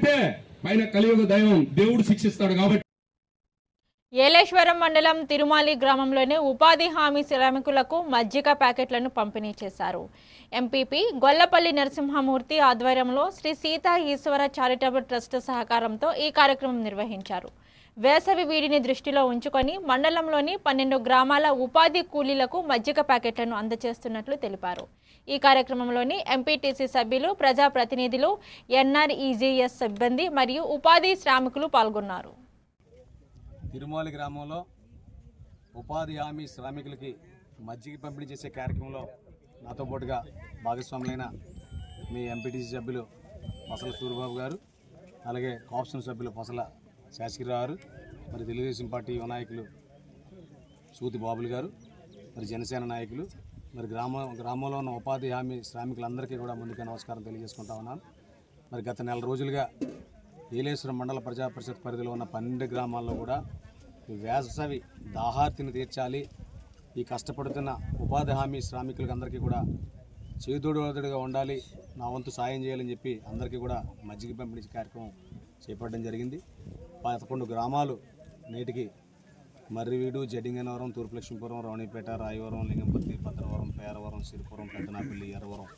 తప్పితే పైన కలియుగ దైవం దేవుడు శిక్షిస్తాడు. కాబట్టి ఏలేశ్వరం మండలం తిరుమాలి గ్రామంలోని ఉపాధి హామీ శ్రామికులకు మజ్జిగ ప్యాకెట్లను పంపిణీ చేశారు. ఎంపీపీ గొల్లపల్లి నరసింహమూర్తి ఆధ్వర్యంలో శ్రీ సీతా ఈశ్వర చారిటబుల్ ట్రస్ట్ సహకారంతో ఈ కార్యక్రమం నిర్వహించారు. వేసవి వీడిని దృష్టిలో ఉంచుకొని మండలంలోని 12 గ్రామాల ఉపాధి కూలీలకు మజ్జిగ ప్యాకెట్లను అందజేస్తున్నట్లు తెలిపారు. ఈ కార్యక్రమంలోని ఎంపీటీసీ సభ్యులు, ప్రజాప్రతినిధులు, ఎన్ఆర్ఈజీఎస్ సిబ్బంది మరియు ఉపాధి శ్రామికులు పాల్గొన్నారు. తిరుమాలి గ్రామంలో ఉపాధి హామీ శ్రామికులకి మజ్జిగ పంపిణీ చేసే కార్యక్రమంలో నాతో పాటుగా భాగస్వాములైన మీ ఎంపీటీసీ సభ్యులు పసల సూరిబాబు గారు, అలాగే కాప్షన్ సభ్యులు పసల శాస్త్రిరావు గారు, మరి తెలుగుదేశం పార్టీ యువ నాయకులు సూతి బాబులు గారు, మరి జనసేన నాయకులు, మరి గ్రామంలో ఉన్న ఉపాధి హామీ శ్రామికులందరికీ కూడా ముందుగా నమస్కారం తెలియజేసుకుంటా ఉన్నాను. మరి గత నెల రోజులుగా ఏలేశ్వరం మండల ప్రజా పరిషత్ పరిధిలో ఉన్న 12 గ్రామాల్లో కూడా వేసవి దాహార్తిని తీర్చాలి, ఈ కష్టపడుతున్న ఉపాధి హామీ శ్రామికులందరికీ కూడా చేదోడుగా ఉండాలి, నా వంతు సాయం చేయాలని చెప్పి అందరికీ కూడా మజ్జిగ పంపిణీ కార్యక్రమం చేపట్టడం జరిగింది. 11 గ్రామాలు నేటికి మర్రివీడు, జడ్డింగనవరం, తూర్పు లక్ష్మీపురం, రౌణిపేట, రాయవరం, లింగంపర్తి, భద్రవరం, పేరవరం, సిరిపురం, పెద్దనాపల్లి, ఎర్రవరం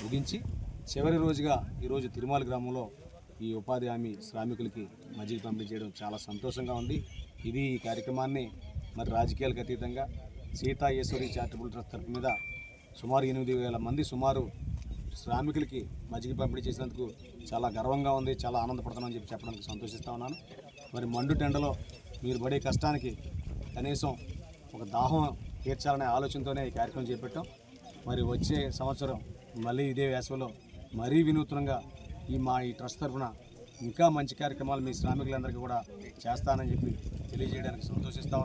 ముగించి చివరి రోజుగా ఈరోజు తిరుమాలి గ్రామంలో ఈ ఉపాధి హామీ శ్రామికులకి మజ్జిగ పంపిణీ చేయడం చాలా సంతోషంగా ఉంది. ఈ కార్యక్రమాన్ని మరి రాజకీయాలకు అతీతంగా సీతా ఈశ్వరి చారిటబుల్ ట్రస్ట్ తరఫు మీద సుమారు 8,000 మంది శ్రామికులకి మజ్జిగ పంపిణీ చేసినందుకు చాలా గర్వంగా ఉంది, చాలా ఆనందపడుతున్నామని చెప్పి చెప్పడానికి సంతోషిస్తూ ఉన్నాను. మరి మండు టెండలో మీరు పడే కష్టానికి కనీసం ఒక దాహం తీర్చాలనే ఆలోచనతోనే ఈ కార్యక్రమం చేపట్టాం. మరి వచ్చే సంవత్సరం మళ్ళీ ఇదే వేసవిలో మరీ వినూత్నంగా ఈ ట్రస్ట్ తరఫున ఇంకా మంచి కార్యక్రమాలు మీ శ్రామికులందరికీ కూడా చేస్తానని చెప్పి తెలియజేయడానికి సంతోషిస్తా ఉన్నాను.